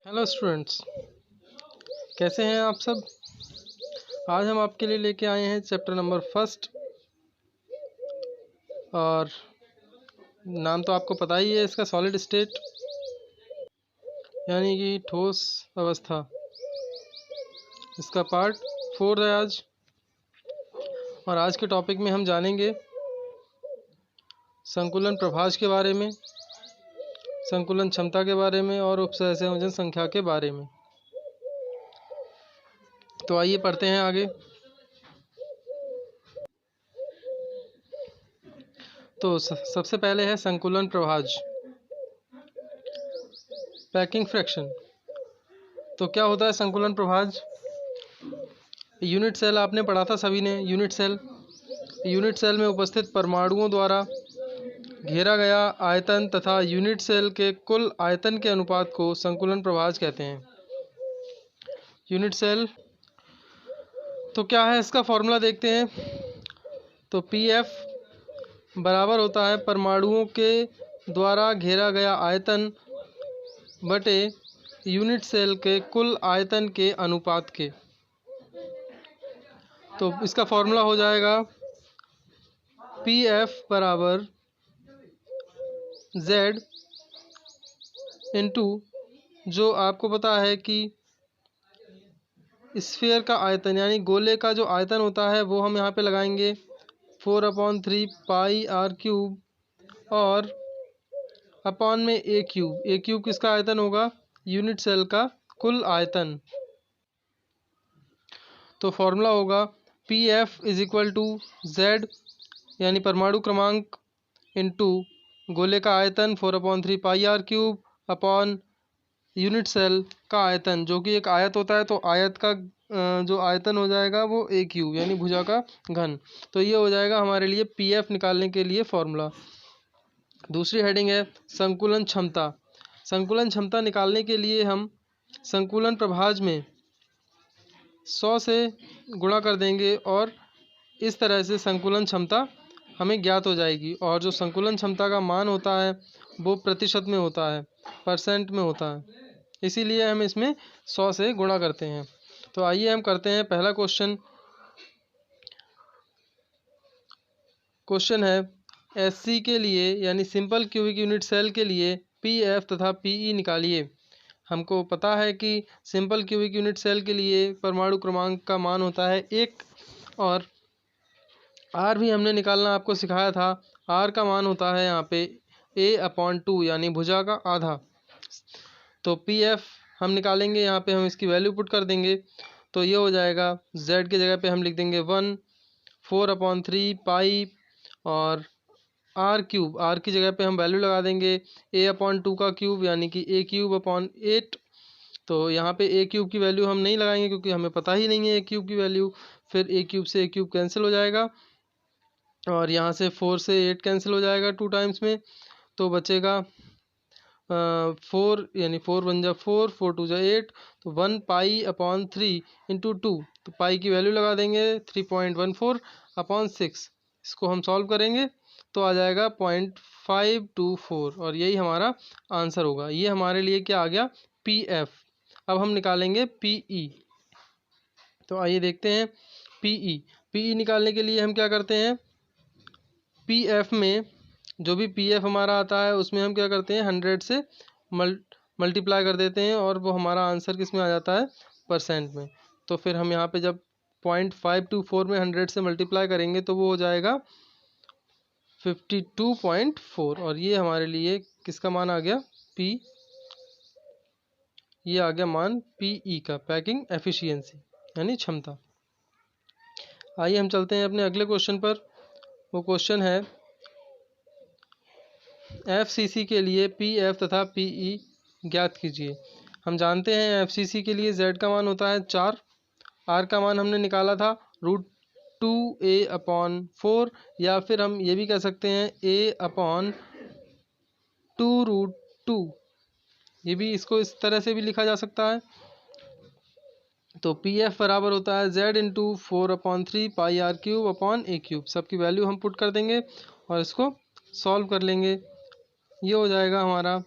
Hello students, कैसे हैं आप सब। आज हम आपके लिए लेके आए हैं चैप्टर नंबर फर्स्ट। और नाम तो आपको पता ही है इसका, सॉलिड स्टेट यानी कि ठोस अवस्था। इसका पार्ट 4 है आज। और आज के टॉपिक में हम जानेंगे संकुलन प्रभाज के बारे में, संकुलन क्षमता के बारे में और उपसहसंयोजन संख्या के बारे में। तो आइए पढ़ते हैं आगे। तो सबसे पहले है संकुलन प्रभाज, पैकिंग फ्रैक्शन। तो क्या होता है संकुलन प्रभाज। यूनिट सेल आपने पढ़ा था सभी ने। यूनिट सेल में उपस्थित परमाणुओं द्वारा घेरा गया आयतन तथा यूनिट सेल के कुल आयतन के अनुपात को संकुलन प्रभाज कहते हैं। यूनिट सेल तो क्या है, इसका फॉर्मूला देखते हैं। तो पीएफ बराबर होता है परमाणुओं के द्वारा घेरा गया आयतन बटे यूनिट सेल के कुल आयतन के अनुपात के। तो इसका फॉर्मूला हो जाएगा पीएफ बराबर Z इंटू, जो आपको पता है कि स्फीयर का आयतन यानी गोले का जो आयतन होता है वो हम यहाँ पे लगाएंगे 4/3 पाई आर क्यूब और अपॉन में ए क्यूब किसका आयतन होगा, यूनिट सेल का कुल आयतन। तो फॉर्मूला होगा P F is equal to Z यानी परमाणु क्रमांक इंटू गोले का आयतन 4/3 pi r cube upon unit cell का आयतन, जो कि एक आयत होता है। तो आयत का जो आयतन हो जाएगा वो ए क्यूब यानी भुजा का घन। तो ये हो जाएगा हमारे लिए पीएफ निकालने के लिए फॉर्मूला। दूसरी हेडिंग है संकुलन क्षमता। संकुलन क्षमता निकालने के लिए हम संकुलन प्रभाज में 100 से गुणा कर देंगे और इस तरह से संकुलन क्षमता हमें ज्ञात हो जाएगी। और जो संकुलन क्षमता का मान होता है वो प्रतिशत में होता है, परसेंट में होता है, इसीलिए हम इसमें 100 से गुणा करते हैं। तो आइए हम करते हैं पहला क्वेश्चन। क्वेश्चन है एससी के लिए यानी सिंपल क्यूबिक यूनिट सेल के लिए पीएफ तथा पीई निकालिए। हमको पता है कि सिंपल क्यूबिक यूनिट सेल के लिए परमाणु क्रमांक का मान होता है 1 और आर भी हमने निकालना आपको सिखाया था। आर का मान होता है यहाँ पे A/2 यानी भुजा का आधा। तो पी एफ हम निकालेंगे, यहाँ पे हम इसकी वैल्यू पुट कर देंगे। तो ये हो जाएगा z की जगह पे हम लिख देंगे 1 4/3 पाई और आर की जगह पे हम वैल्यू लगा देंगे A/2 का क्यूब यानी कि A³/8। तो यहाँ पे A³ की वैल्यू हम नहीं लगाएंगे क्योंकि हमें पता ही नहीं है A³ की वैल्यू। फिर A³ से A³ कैंसिल हो जाएगा और यहाँ से 4 से 8 कैंसिल हो जाएगा 2 टाइम्स में। तो बचेगा 4 यानी 4 1 जा 4 4 2 जा 8। तो 1 पाई/3 इंटू 2, तो पाई की वैल्यू लगा देंगे 3.14/6। इसको हम सॉल्व करेंगे तो आ जाएगा 0.524 और यही हमारा आंसर होगा। ये हमारे लिए क्या आ गया, पी एफ। अब हम निकालेंगे पीई। तो आइए देखते हैं पीई निकालने के लिए हम क्या करते हैं। पीएफ में जो भी पीएफ हमारा आता है उसमें हम क्या करते हैं 100 से मल्टीप्लाई कर देते हैं और वो हमारा आंसर किस में आ जाता है, परसेंट में। तो फिर हम यहाँ पे जब 0.524 में 100 से मल्टीप्लाई करेंगे तो वो हो जाएगा 52.4 और ये हमारे लिए किसका मान आ गया, पी। ये आ गया मान पीई का, पैकिंग एफिशिएंसी यानी क्षमता। आइए हम चलते हैं अपने अगले क्वेश्चन पर। वो क्वेश्चन है एफसीसी के लिए पीएफ तथा पीई ज्ञात कीजिए। हम जानते हैं एफसीसी के लिए जेड का मान होता है 4, आर का मान हमने निकाला था √2a/4 या फिर हम ये भी कह सकते हैं a/2√2। ये भी, इसको इस तरह से भी लिखा जा सकता है। तो पी एफ बराबर होता है z into 4/3 pi r cube upon a cube. सबकी वैल्यू हम पुट कर देंगे और इसको सॉल्व कर लेंगे। ये हो जाएगा हमारा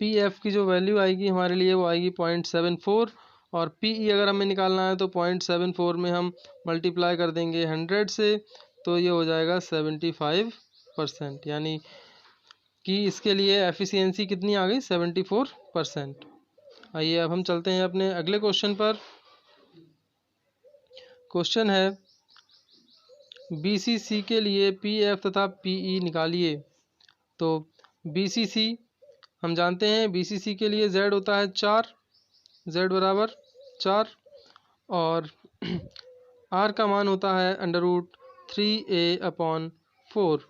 पी एफ की जो वैल्यू आएगी हमारे लिए वो आएगी 0.74 और पी ई अगर हमें निकालना है तो 0.74 में हम मल्टीप्लाई कर देंगे 100 से, तो ये हो जाएगा 75%, यानी कि इसके लिए एफिशिएंसी कितनी आ गई 74%। आइए अब हम चलते हैं अपने अगले क्वेश्चन पर। क्वेश्चन है बीसीसी के लिए पीएफ तथा पीई निकालिए। तो बीसीसी हम जानते हैं, बीसीसी के लिए जेड होता है 4, जेड बराबर 4 और आर का मान होता है √3a/4।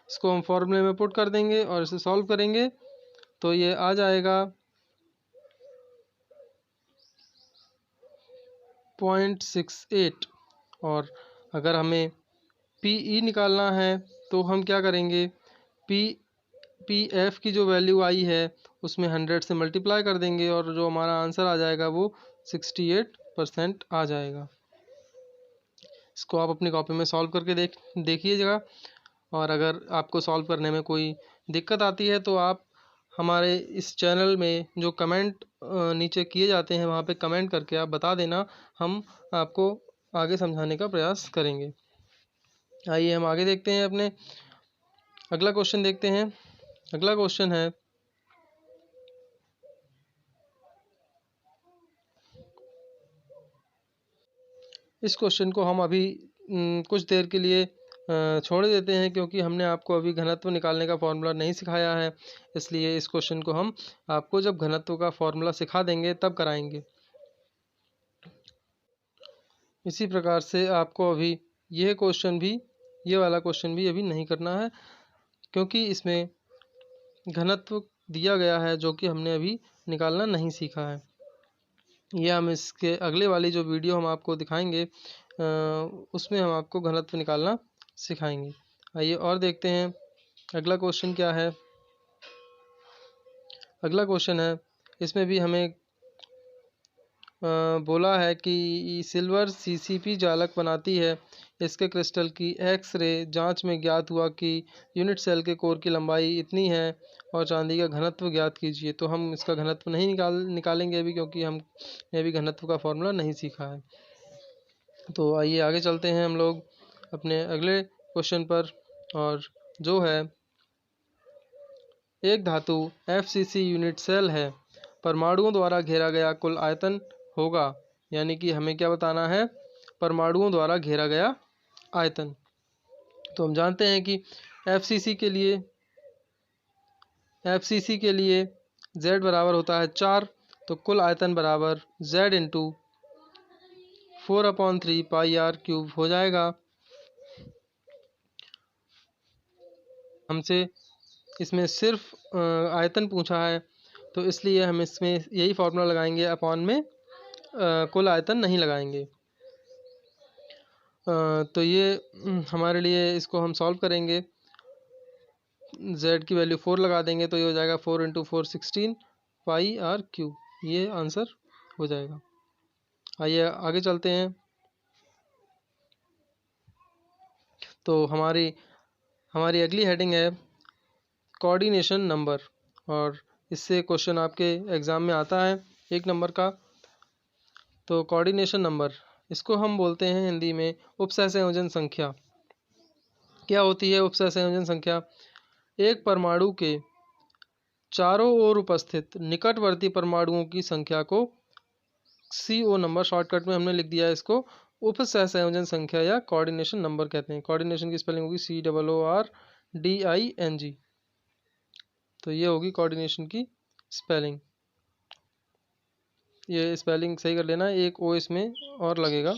इसको हम फॉर्मूले में पुट कर देंगे और इसे सॉल्व करेंगे तो ये आ जाएगा 0.68। और अगर हमें पीई निकालना है तो हम क्या करेंगे, पी एफ की जो वैल्यू आई है उसमें 100 से मल्टीप्लाई कर देंगे और जो हमारा आंसर आ जाएगा वो 68% आ जाएगा। इसको आप अपनी कॉपी में सॉल्व करके देखिएगा। और अगर आपको सॉल्व करने में कोई दिक्कत आती है तो आप हमारे इस चैनल में जो कमेंट नीचे किए जाते हैं वहाँ पे कमेंट करके आप बता देना, हम आपको आगे समझाने का प्रयास करेंगे। आइए हम आगे देखते हैं, अपने अगला क्वेश्चन देखते हैं। अगला क्वेश्चन है इस क्वेश्चन को हम अभी कुछ देर के लिए छोड़ देते हैं क्योंकि हमने आपको अभी घनत्व निकालने का फॉर्मूला नहीं सिखाया है, इसलिए इस क्वेश्चन को हम आपको जब घनत्व का फॉर्मूला सिखा देंगे तब कराएंगे। इसी प्रकार से आपको अभी यह क्वेश्चन भी, ये वाला क्वेश्चन भी अभी नहीं करना है क्योंकि इसमें घनत्व दिया गया है जो कि हमने अभी निकालना नहीं सीखा है। यह हम इसके अगले वाली जो वीडियो हम आपको दिखाएंगे उसमें हम आपको घनत्व निकालना सिखाएंगे। आइए और देखते हैं अगला क्वेश्चन क्या है। अगला क्वेश्चन है, इसमें भी हमें बोला है कि सिल्वर सीसीपी जालक बनाती है, इसके क्रिस्टल की एक्स-रे जांच में ज्ञात हुआ कि यूनिट सेल के कोर की लंबाई इतनी है और चांदी का घनत्व ज्ञात कीजिए। तो हम इसका घनत्व नहीं निकालेंगे अभी क्योंकि हमने अभी घनत्व का फॉर्मूला नहीं सीखा है। तो आइए आगे चलते हैं हम लोग अपने अगले क्वेश्चन पर, और जो है एक धातु FCC यूनिट सेल है, परमाणुओं द्वारा घेरा गया कुल आयतन होगा। यानी कि हमें क्या बताना है, परमाणुओं द्वारा घेरा गया आयतन। तो हम जानते हैं कि FCC के लिए Z बराबर होता है 4, तो कुल आयतन बराबर Z इंटू 4/3 πr³ हो जाएगा। हमसे इसमें सिर्फ आयतन पूछा है तो इसलिए हम इसमें यही फॉर्मूला लगाएंगे, अपॉन में कुल आयतन नहीं लगाएंगे। तो ये हमारे लिए, इसको हम सॉल्व करेंगे, Z की वैल्यू 4 लगा देंगे तो ये हो जाएगा 4 इंटू 4 16 πr³। ये आंसर हो जाएगा। आइए आगे चलते हैं। तो हमारी अगली हेडिंग है कोऑर्डिनेशन नंबर, और इससे क्वेश्चन आपके एग्ज़ाम में आता है 1 नंबर का। तो कोऑर्डिनेशन नंबर, इसको हम बोलते हैं हिंदी में उपसहसंयोजन संख्या। क्या होती है उपसहसंयोजन संख्या? एक परमाणु के चारों ओर उपस्थित निकटवर्ती परमाणुओं की संख्या को CO नंबर, शॉर्टकट में हमने लिख दिया है इसको, उपसहसंयोजन संख्या या कोऑर्डिनेशन नंबर कहते हैं। कोऑर्डिनेशन की स्पेलिंग होगी COORDING। तो ये होगी कोऑर्डिनेशन की स्पेलिंग। ये स्पेलिंग सही कर लेना, एक ओ इसमें और लगेगा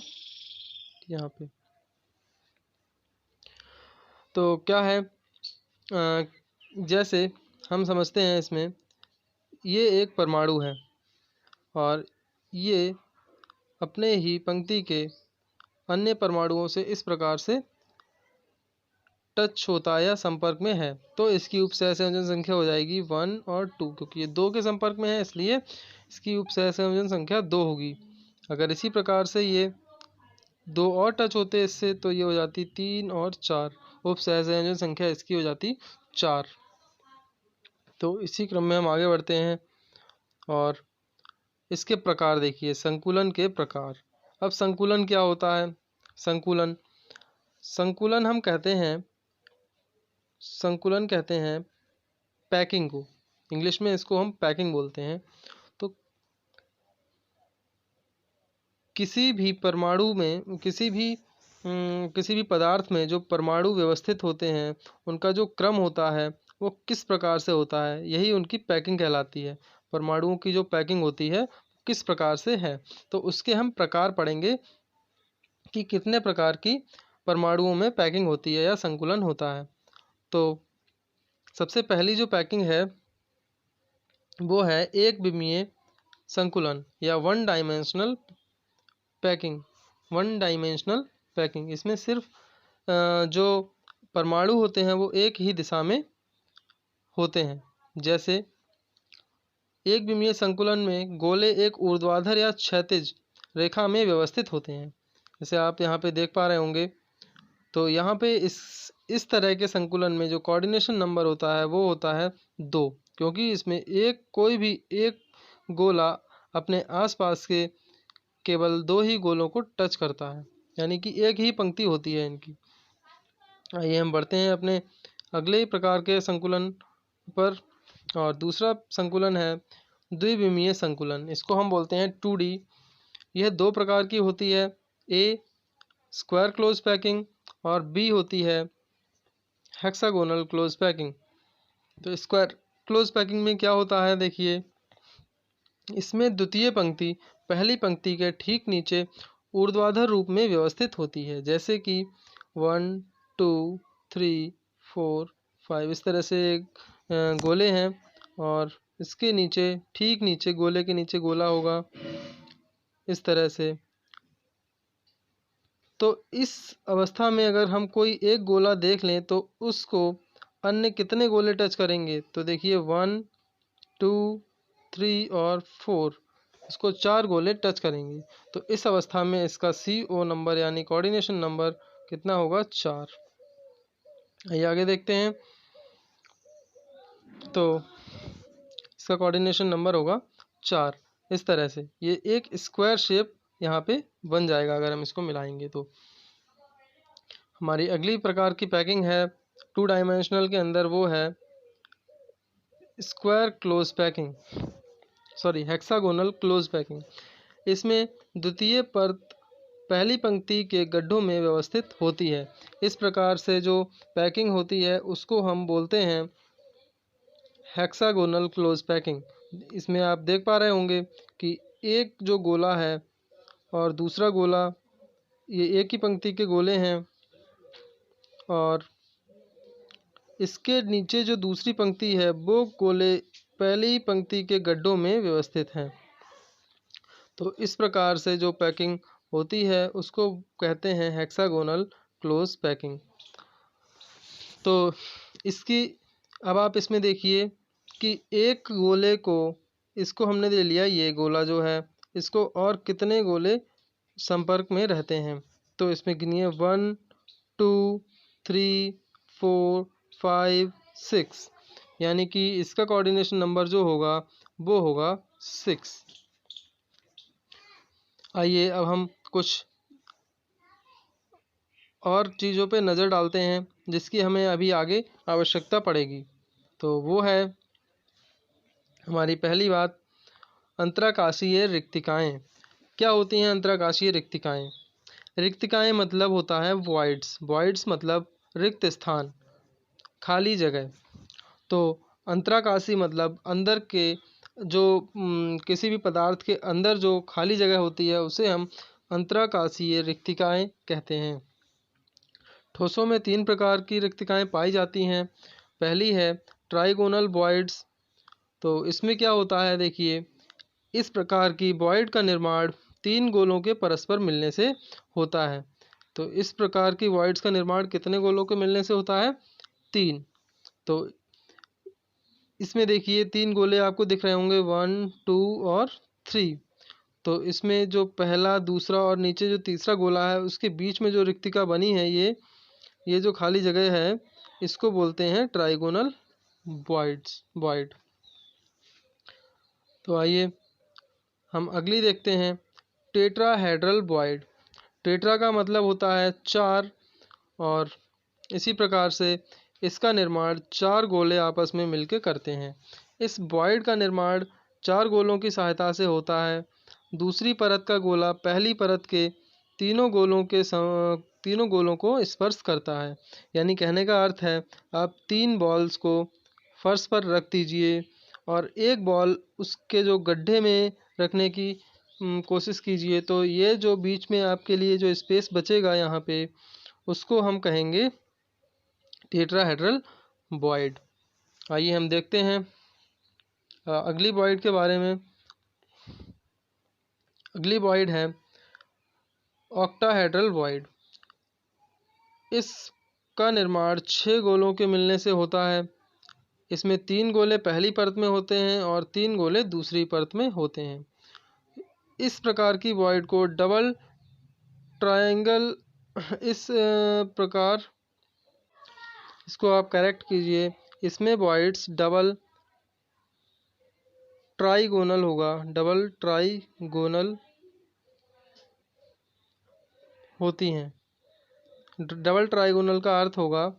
यहाँ पे। तो क्या है, जैसे हम समझते हैं इसमें, ये एक परमाणु है और ये अपने ही पंक्ति के अन्य परमाणुओं से इस प्रकार से टच होता है या संपर्क में है, तो इसकी उपसहसंयोजन संख्या हो जाएगी 1 और 2। क्योंकि ये 2 के संपर्क में है इसलिए इसकी उपसहसंयोजन संख्या 2 होगी। अगर इसी प्रकार से ये 2 और टच होते इससे तो ये हो जाती 3 और 4, उपसहसंयोजन संख्या इसकी हो जाती 4। तो इसी क्रम में हम आगे बढ़ते हैं। और इसके प्रकार देखिए, संकुलन के प्रकार। अब संकुलन क्या होता है? संकुलन संकुलन हम कहते हैं, संकुलन कहते हैं पैकिंग को, इंग्लिश में इसको हम पैकिंग बोलते हैं। तो किसी भी परमाणु में, किसी भी पदार्थ में जो परमाणु व्यवस्थित होते हैं, उनका जो क्रम होता है वो किस प्रकार से होता है, यही उनकी पैकिंग कहलाती है। परमाणुओं की जो पैकिंग होती है किस प्रकार से है, तो उसके हम प्रकार पढ़ेंगे कि कितने प्रकार की परमाणुओं में पैकिंग होती है या संकुलन होता है। तो सबसे पहली जो पैकिंग है वो है एक विमीय संकुलन या one dimensional packing. One dimensional packing, इसमें सिर्फ जो परमाणु होते हैं वो एक ही दिशा में होते हैं। जैसे एक विमीय संकुलन में गोले एक ऊर्ध्वाधर या क्षैतिज रेखा में व्यवस्थित होते हैं, जैसे आप यहाँ पे देख पा रहे होंगे। तो यहाँ पे इस तरह के संकुलन में जो कोऑर्डिनेशन नंबर होता है वो होता है 2, क्योंकि इसमें कोई भी एक गोला अपने आसपास के केवल 2 ही गोलों को टच करता है, यानी कि एक ही पंक्ति होती है इनकी। आइए हम बढ़ते हैं अपने अगले प्रकार के संकुलन पर, और दूसरा संकुलन है द्विविमीय संकुलन। इसको हम बोलते हैं 2D। यह 2 प्रकार की होती है, ए स्क्वायर क्लोज पैकिंग और बी होती है हेक्सागोनल क्लोज पैकिंग। तो स्क्वायर क्लोज पैकिंग में क्या होता है, देखिए इसमें द्वितीय पंक्ति पहली पंक्ति के ठीक नीचे ऊर्ध्वाधर रूप में व्यवस्थित होती है, जैसे कि 1 2 3 4 5 इस तरह से गोले हैं, और इसके नीचे ठीक नीचे गोले के नीचे गोला होगा इस तरह से। तो इस अवस्था में अगर हम कोई एक गोला देख लें तो उसको अन्य कितने गोले टच करेंगे, तो देखिए 1 2 3 और 4, इसको 4 गोले टच करेंगे। तो इस अवस्था में इसका CO नंबर यानी कोऑर्डिनेशन नंबर कितना होगा, 4। आइए आगे देखते हैं। तो इसका कोऑर्डिनेशन नंबर होगा 4। इस तरह से ये एक स्क्वायर शेप यहाँ पे बन जाएगा अगर हम इसको मिलाएंगे। तो हमारी अगली प्रकार की पैकिंग है 2 डायमेंशनल के अंदर, वो है square close packing, sorry hexagonal close packing. इसमें द्वितीय परत पहली पंक्ति के गड्ढों में व्यवस्थित होती है। इस प्रकार से जो पैकिंग होती है उसको हम बोलते हैं हेक्सागोनल क्लोज पैकिंग। इसमें आप देख पा रहे होंगे कि एक जो गोला है और दूसरा गोला, ये एक ही पंक्ति के गोले हैं, और इसके नीचे जो दूसरी पंक्ति है वो गोले पहली पंक्ति के गड्ढों में व्यवस्थित हैं। तो इस प्रकार से जो पैकिंग होती है उसको कहते हैं हेक्सागोनल क्लोज पैकिंग। तो इसकी अब आप इसमें देखिए कि एक गोले को, इसको हमने ले लिया, ये गोला जो है इसको और कितने गोले संपर्क में रहते हैं, तो इसमें गिनिए 1 2 3 4 5 6, यानी कि इसका कोऑर्डिनेशन नंबर जो होगा वो होगा 6। आइए अब हम कुछ और चीज़ों पे नज़र डालते हैं जिसकी हमें अभी आगे आवश्यकता पड़ेगी। तो वो है हमारी पहली बात, अंतराकाशीय रिक्तिकाएँ। क्या होती हैं अंतराकाशीय रिक्तिकाएँ? रिक्तिकाएँ मतलब होता है वॉइड्स। वॉइड्स मतलब रिक्त स्थान, खाली जगह। तो अंतराकाशी मतलब अंदर के जो किसी भी पदार्थ के अंदर जो खाली जगह होती है उसे हम अंतराकाशीय रिक्तिकाएँ कहते हैं। ठोसों में 3 प्रकार की रिक्तिकाएँ पाई जाती हैं। पहली है ट्राइगोनल वॉइड्स। तो इसमें क्या होता है, देखिए इस प्रकार की वॉइड का निर्माण 3 गोलों के परस्पर मिलने से होता है। तो इस प्रकार की वॉइड्स का निर्माण कितने गोलों के मिलने से होता है, 3। तो इसमें देखिए 3 गोले आपको दिख रहे होंगे, 1 2 और 3। तो इसमें जो पहला, दूसरा और नीचे जो तीसरा गोला है उसके बीच में जो रिक्तिका बनी है, ये जो खाली जगह है इसको बोलते हैं ट्राइगोनल वॉइड। तो आइए हम अगली देखते हैं, टेट्राहेड्रल बॉयड। टेट्रा का मतलब होता है 4, और इसी प्रकार से इसका निर्माण 4 गोले आपस में मिलकर करते हैं। इस बॉयड का निर्माण 4 गोलों की सहायता से होता है। दूसरी परत का गोला पहली परत के तीनों गोलों को स्पर्श करता है। यानी कहने का अर्थ है, आप 3 बॉल्स को फर्श पर रख दीजिए और एक बॉल उसके जो गड्ढे में रखने की कोशिश कीजिए, तो ये जो बीच में आपके लिए जो स्पेस बचेगा यहाँ पे, उसको हम कहेंगे टेट्राहेड्रल बॉयड। आइए हम देखते हैं अगली बॉयड के बारे में। अगली बॉयड है ऑक्टाहेड्रल बॉयड। इसका निर्माण 6 गोलों के मिलने से होता है। इसमें 3 गोले पहली परत में होते हैं और 3 गोले दूसरी परत में होते हैं। इस प्रकार की बॉयड को डबल ट्रायंगल, इस प्रकार इसको आप करेक्ट कीजिए, इसमें बॉयड्स डबल ट्राइगोनल होगा, डबल ट्राइगोनल होती हैं। डबल ट्राइगोनल का अर्थ होगा,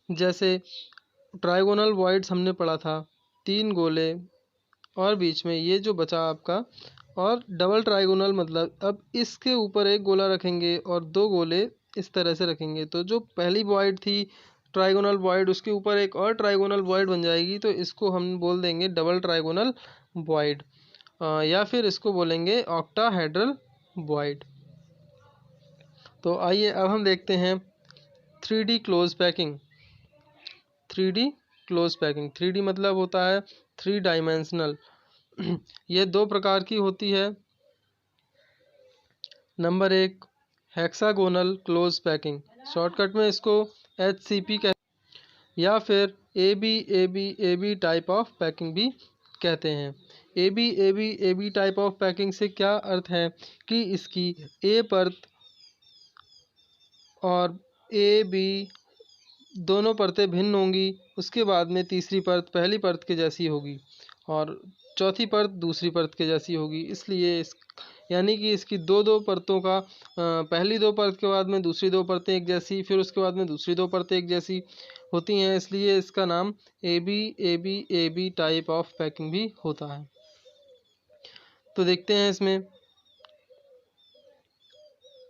जैसे ट्राइगोनल बॉयड्स हमने पढ़ा था, 3 गोले और बीच में ये जो बचा आपका, और डबल ट्राइगोनल मतलब अब इसके ऊपर एक गोला रखेंगे और 2 गोले इस तरह से रखेंगे, तो जो पहली बॉयड थी ट्राइगोनल बॉयड, उसके ऊपर एक और ट्राइगोनल बॉयड बन जाएगी, तो इसको हम बोल देंगे डबल ट्राइगोनल बॉयड, या फिर इसको बोलेंगे ऑक्टाहेड्रल बॉयड। तो आइए अब हम देखते हैं 3D close packing. 3D close packing, 3D मतलब होता है 3 डायमेंशनल। ये 2 प्रकार की होती है। Number 1 hexagonal close packing, shortcut में इसको HCP कहते, या फिर AB टाइप ऑफ पैकिंग भी कहते हैं। AB टाइप ऑफ पैकिंग से क्या अर्थ है कि इसकी A परत और AB दोनों परतें भिन्न होंगी, उसके बाद में तीसरी परत पहली परत के जैसी होगी और चौथी परत दूसरी परत के जैसी होगी। इसलिए यानी कि इसकी दो परतों का, पहली 2 परत के बाद में दूसरी 2 परतें एक जैसी, फिर उसके बाद में दूसरी 2 परतें एक जैसी होती हैं, इसलिए इसका नाम AB टाइप ऑफ पैकिंग भी होता है। तो देखते हैं इसमें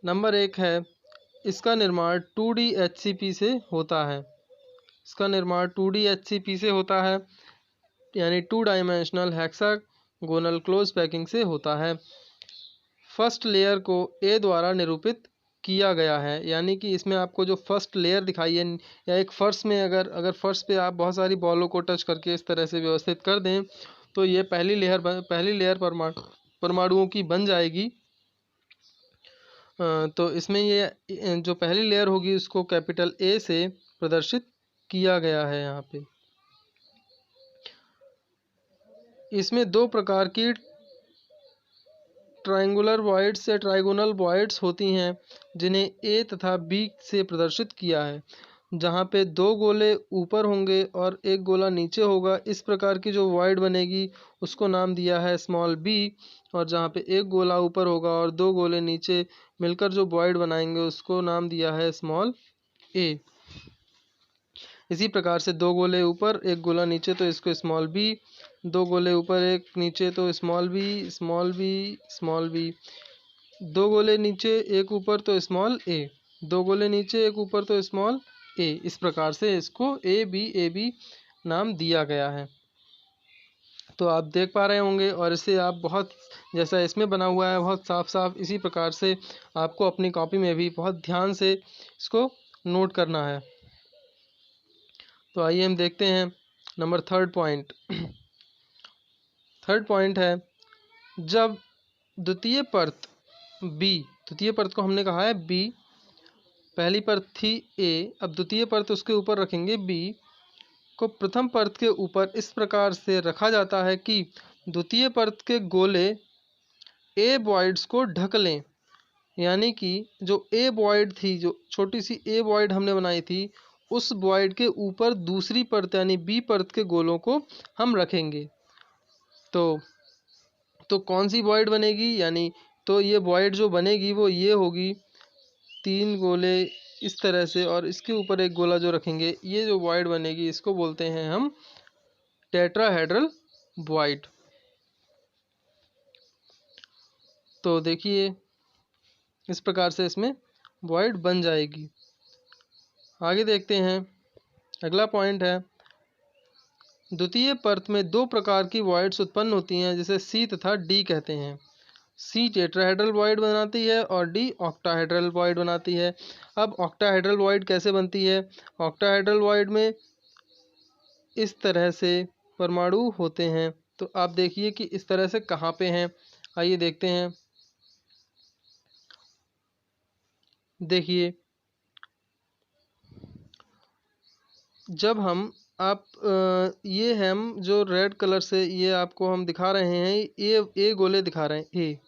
नंबर 1 है, इसका निर्माण 2D HCP से होता है। इसका निर्माण 2D HCP से होता है, यानी 2 डायमेंशनल हेक्सागोनल क्लोज पैकिंग से होता है। फर्स्ट लेयर को A द्वारा निरूपित किया गया है, यानी कि इसमें आपको जो फर्स्ट लेयर दिखाई है, या एक फर्श में अगर फर्श पे आप बहुत सारी बॉलों को टच करके इस तरह से व्यवस्थित कर दें, तो ये पहली लेयर परमाणुओं की बन जाएगी। तो इसमें ये जो पहली लेयर होगी उसको कैपिटल A से प्रदर्शित किया गया है। यहाँ पे इसमें 2 प्रकार की ट्रायंगुलर बॉयड्स या ट्राइगोनल बॉयड्स होती हैं, जिन्हें A तथा B से प्रदर्शित किया है, जहाँ पे 2 गोले ऊपर होंगे और एक गोला नीचे होगा। इस प्रकार की जो बॉयड बनेगी उसको नाम दिया है स्मॉल b, और जहाँ पे एक गोला ऊपर होगा और 2 गोले नीचे मिलकर जो बॉयड बनाएंगे उसको नाम दिया है स्मॉल a। इसी प्रकार से 2 गोले ऊपर एक गोला नीचे तो इसको स्मॉल b, 2 गोले ऊपर एक नीचे तो स्मॉल b, 2 गोले नीचे एक ऊपर तो स्मॉल a, 2 गोले नीचे एक ऊपर तो स्मॉल a। इस प्रकार से इसको AB नाम दिया गया है। तो आप देख पा रहे होंगे, और इसे आप बहुत, जैसा इसमें बना हुआ है बहुत साफ साफ, इसी प्रकार से आपको अपनी कॉपी में भी बहुत ध्यान से इसको नोट करना है। तो आइए हम देखते हैं number 3rd point. 3rd point है, जब द्वितीय परत को हमने कहा है B, पहली परत थी A, अब द्वितीय परत उसके ऊपर रखेंगे B को प्रथम परत के ऊपर इस प्रकार से रखा जाता है कि द्वितीय परत के गोले A बॉयड्स को ढक लें। यानी कि जो A बॉयड थी, जो छोटी सी A बॉयड हमने बनाई थी, उस बॉयड के ऊपर दूसरी परत यानी B परत के गोलों को हम रखेंगे। तो कौन सी वॉइड बनेगी, यानी तो ये वॉइड जो बनेगी वो ये होगी, 3 गोले इस तरह से और इसके ऊपर एक गोला जो रखेंगे, ये जो वॉइड बनेगी इसको बोलते हैं हम टेट्राहेड्रल वॉइड। तो देखिए इस प्रकार से इसमें वॉइड बन जाएगी। आगे देखते हैं, अगला पॉइंट है, द्वितीय परत में 2 प्रकार की वॉइड्स उत्पन्न होती हैं जिसे सी तथा डी कहते हैं। सी टेट्राहेड्रल वॉइड बनाती है और डी ऑक्टाहेड्रल वॉइड बनाती है। अब ऑक्टाहेड्रल वॉइड कैसे बनती है? ऑक्टाहेड्रल वॉइड में इस तरह से परमाणु होते हैं। तो आप देखिए कि इस तरह से कहाँ पे हैं, आइए देखते हैं। देखिए जब हम ये हम जो रेड कलर से ये आपको हम दिखा रहे हैं, ये ए गोले दिखा रहे हैं, ए,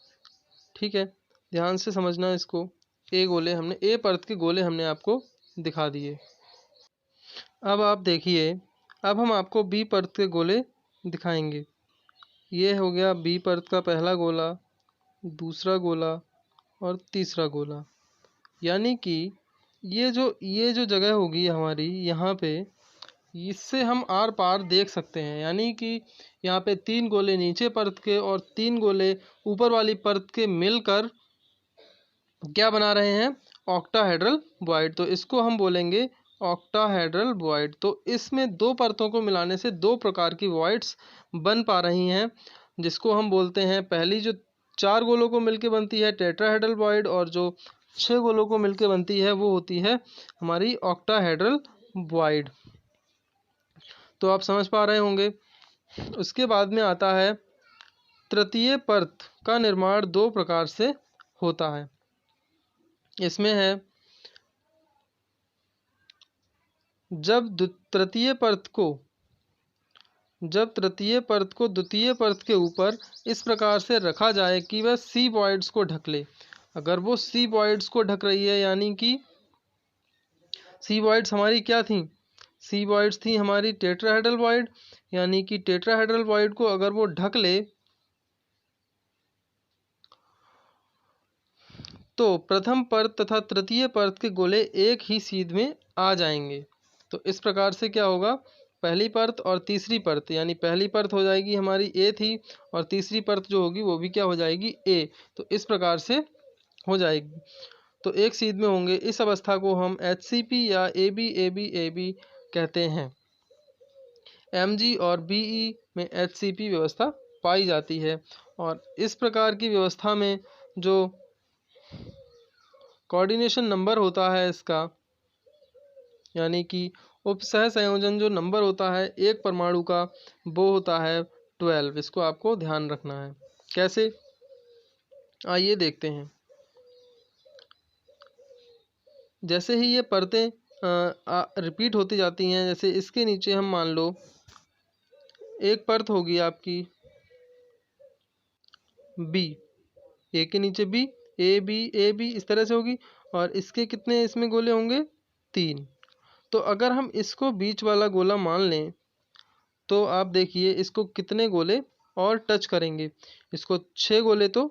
ठीक है, ध्यान से समझना इसको। ए गोले हमने, ए परत के गोले हमने आपको दिखा दिए। अब आप देखिए, अब हम आपको बी परत के गोले दिखाएंगे। ये हो गया बी परत का पहला गोला, दूसरा गोला और तीसरा गोला। यानी कि ये जो जगह होगी हमारी यहाँ पे, इससे हम आर पार देख सकते हैं। यानी कि यहाँ पे 3 गोले नीचे परत के और 3 गोले ऊपर वाली परत के मिलकर क्या बना रहे हैं? Octahedral void. तो इसको हम बोलेंगे ऑक्टाहेड्रल वॉइड। तो इसमें 2 परतों को मिलाने से 2 प्रकार की वॉइड्स बन पा रही हैं, जिसको हम बोलते हैं, पहली जो 4 गोलों को मिलके बनती है टेट्राहेड्रल वॉइड, और जो 6 गोलों को मिलके बनती है वो होती है हमारी ऑक्टाहेड्रल वॉइड। तो आप समझ पा रहे होंगे। उसके बाद में आता है, तृतीय परत का निर्माण 2 प्रकार से होता है। इसमें है, जब तृतीय परत को द्वितीय परत के ऊपर इस प्रकार से रखा जाए कि वह सी वॉइड्स को ढक ले। अगर वो सी वॉइड्स को ढक रही है, यानी कि सी वॉइड्स हमारी क्या थी? सी वॉइड्स थी हमारी टेट्राहेड्रल वॉइड। यानी कि टेट्राहेड्रल वॉइड को अगर वो ढक ले तो प्रथम परत तथा तृतीय परत के गोले एक ही सीध में आ जाएंगे। तो इस प्रकार से क्या होगा, पहली परत और तीसरी परत, यानी पहली परत हो जाएगी हमारी ए थी और तीसरी परत जो होगी वो भी क्या हो जाएगी? ए। तो इस प्रकार से हो जाएगी, तो एक सीध में होंगे। इस अवस्था को हम HCP या AB कहते हैं। Mg और Be में HCP व्यवस्था पाई जाती है। और इस प्रकार की व्यवस्था में जो कोऑर्डिनेशन नंबर होता है इसका, यानी कि उपसह संयोजन जो नंबर होता है एक परमाणु का, वो होता है 12। इसको आपको ध्यान रखना है। कैसे, आइए देखते हैं। जैसे ही ये परतें रिपीट होती जाती हैं, जैसे इसके नीचे हम मान लो एक परत होगी आपकी बी, ए के नीचे बी, ए बी इस तरह से होगी, और इसके कितने इसमें गोले होंगे? 3। तो अगर हम इसको बीच वाला गोला मान लें तो आप देखिए इसको कितने गोले और टच करेंगे। इसको 6 गोले तो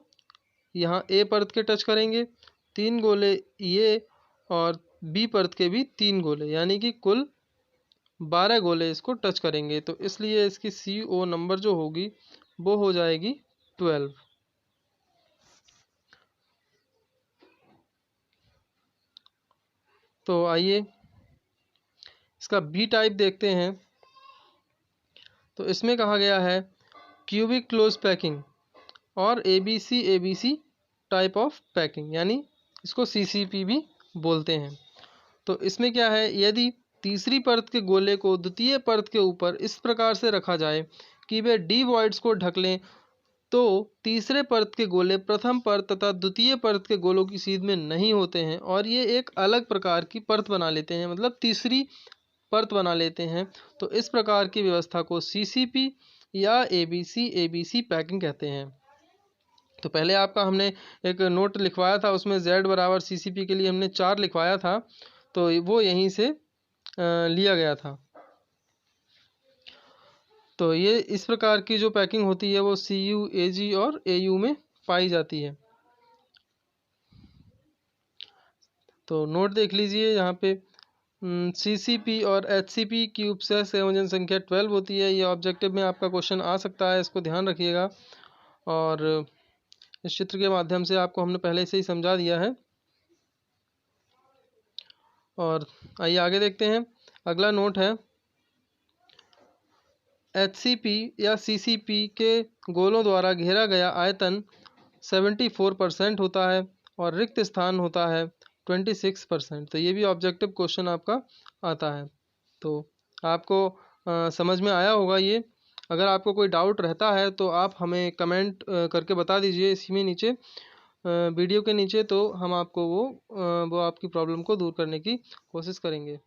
यहाँ ए परत के टच करेंगे, 3 गोले ये, और बी परत के भी 3 गोले, यानी कि कुल 12 गोले इसको टच करेंगे। तो इसलिए इसकी CO नंबर जो होगी वो हो जाएगी 12। तो आइए इसका बी टाइप देखते हैं। तो इसमें कहा गया है क्यूबिक क्लोज पैकिंग और ABC टाइप ऑफ पैकिंग, यानी इसको CCP भी बोलते हैं। तो इसमें क्या है, यदि तीसरी परत के गोले को द्वितीय परत के ऊपर इस प्रकार से रखा जाए कि वे डी वॉइड्स को ढक लें, तो तीसरे परत के गोले प्रथम परत तथा द्वितीय परत के गोलों की सीध में नहीं होते हैं और ये एक अलग प्रकार की परत बना लेते हैं, मतलब तीसरी परत बना लेते हैं। तो इस प्रकार की व्यवस्था को CCP या ABC पैकिंग कहते हैं। तो पहले आपका हमने एक नोट लिखवाया था, उसमें Z बराबर CCP के लिए हमने 4 लिखवाया था, तो वो यहीं से लिया गया था। तो ये इस प्रकार की जो पैकिंग होती है वो CU, AG और AU में पाई जाती है। तो नोट देख लीजिए यहाँ पे CCP और HCP की उपसर्ग संयोजन संख्या 12 होती है। ये ऑब्जेक्टिव में आपका क्वेश्चन आ सकता है, इसको ध्यान रखिएगा। और इस चित्र के माध्यम से आपको हमने पहले से ही समझा दिया है। और आइए आगे देखते हैं। अगला नोट है HCP या CCP के गोलों द्वारा घेरा गया आयतन 74% होता है और रिक्त स्थान होता है 26%। तो ये भी ऑब्जेक्टिव क्वेश्चन आपका आता है। तो आपको समझ में आया होगा ये। अगर आपको कोई डाउट रहता है तो आप हमें कमेंट करके बता दीजिए इसी में नीचे, वीडियो के नीचे। तो हम आपको वो आपकी प्रॉब्लम को दूर करने की कोशिश करेंगे।